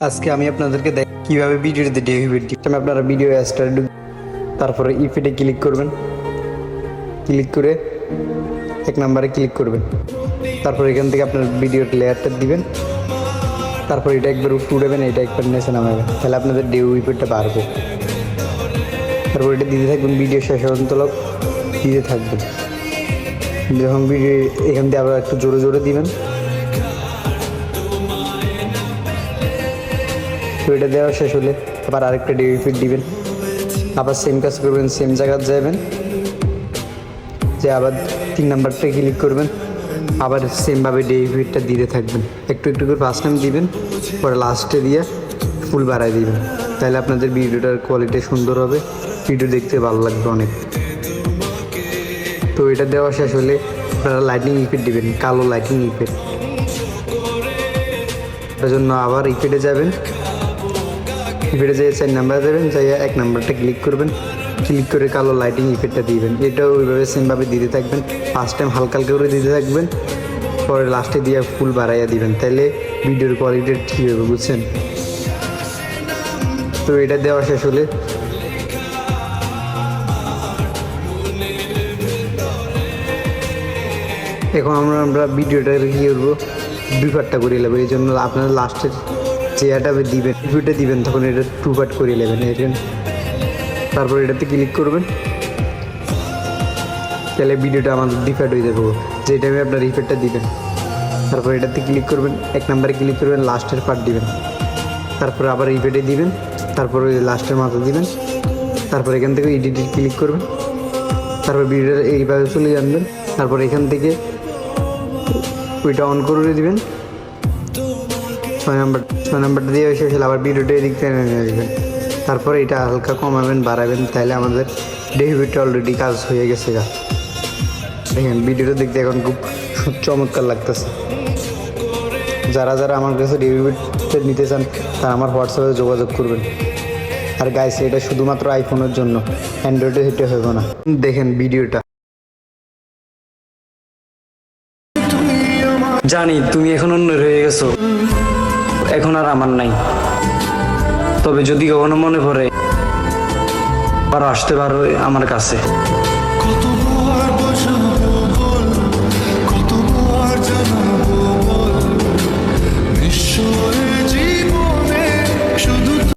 আজকে আমি আপনাদেরকে দেখ কিভাবে ভিডিওতে ডেভিড দিচ্ছি। আপনারা ভিডিও স্টার্ট তারপরে ইফেক্টে ক্লিক করবেন, ক্লিক করে এক নম্বরে ক্লিক করবেন। তারপর এখান থেকে আপনার ভিডিওর লেয়ারটা দিবেন, তারপর এটা একবার উঠাবেন, এটা একবার নিচে নামাবেন, তাহলে আপনাদের ডেউ ইফেক্টটা বাড়বে। তারপর এটা দিতে থাকবেন, ভিডিও শেষ পর্যন্ত দিতে থাকবেন। যখন ভিডিও এখান থেকে আবার একটু জোরে জোরে দিবেন, তো এটা দেওয়া শেষ হলে আবার আরেকটা ডেউ ইফেক্ট দিবেন, আবার সেম কাজ করবেন, সেম জায়গায় যাবেন, যে আবার 3 নাম্বারটা ক্লিক করবেন, আবার সেমভাবে ডেউ ইফেক্টটা দিতে থাকবেন। একটু একটু করে ফার্স্ট টাইম দিবেন, পরে লাস্টে দিয়ে ফুল বাড়ায় দিবেন, তাহলে আপনাদের ভিডিওটার কোয়ালিটি সুন্দর হবে, ভিডিও দেখতে ভালো লাগবে অনেক। তো এটা দেওয়া শেষ হলে আপনারা লাইটিং ইফেক্ট দিবেন, কালো লাইটিং ইফেক্ট। তার জন্য আবার ইফেক্টে যাবেন, ইফেক্টে যেয়ে 4 নাম্বার দেবেন, যাই 1 নাম্বারটা ক্লিক করবেন, ক্লিক করে কালো লাইটিং ইফেক্টটা দিবেন। এটাও ওইভাবে সেমভাবে দিতে থাকবেন, ফার্স্ট টাইম হালকা হালকা করে দিতে থাকবেন, পরে লাস্টে দিয়ে ফুল বাড়াইয়া দিবেন, তাহলে ভিডিওর কোয়ালিটি ঠিক হবে, বুঝছেন? তো এটা দেওয়া শেষ হলে এখন আমরা ভিডিওটা কী করবো, 2 পার্টটা করে নেবো। এই জন্য আপনারা লাস্টের চেয়ারটা দিবেন, ভিডিওটা দিবেন, তখন এটা 2 পার্ট করে নেবেন। তারপর এটাতে ক্লিক করবেন, তাহলে ভিডিওটা আমাদের 2 পার্ট হয়ে যাবে, যে টাইমে আপনার ইফেক্টটা দিবেন। তারপর এটাতে ক্লিক করবেন, 1 নাম্বারে ক্লিক করবেন, লাস্টের পার্ট দিবেন, তারপর আবার ইফেক্টে দিবেন, তারপর ওই লাস্টের মাথা দিবেন, তারপর এখান থেকে এডিটে ক্লিক করবেন, তারপর ভিডিওটা এইভাবে চলে জানবেন। তারপর এখান থেকে ওইটা অন করে দিবেন, 6 নাম্বারটা দিয়ে শেষ হলে আবার ভিডিওটা এদিক থেকে নিয়ে আসবেন। তারপরে এটা হালকা কমাবেন, বাড়াবেন, তাহলে আমাদের ডেভিডটা অলরেডি কাজ হয়ে গেছে। দেখেন ভিডিওটা দেখতে এখন খুব চমৎকার লাগতেছে। যারা যারা আমার কাছে ডেভিডটা নিতে চান তারা আমার হোয়াটসঅ্যাপে যোগাযোগ করবেন। আর গাইস, এটা শুধুমাত্র আইফোনের জন্য, অ্যান্ড্রয়েডে হেঁটে হবে না। দেখেন ভিডিওটা। জানি তুমি এখন অন্য হয়ে গেছো, এখন আর আমার নাই, তবে যদি কখনো মনে পড়ে আবার আসতে পারো আমার কাছে।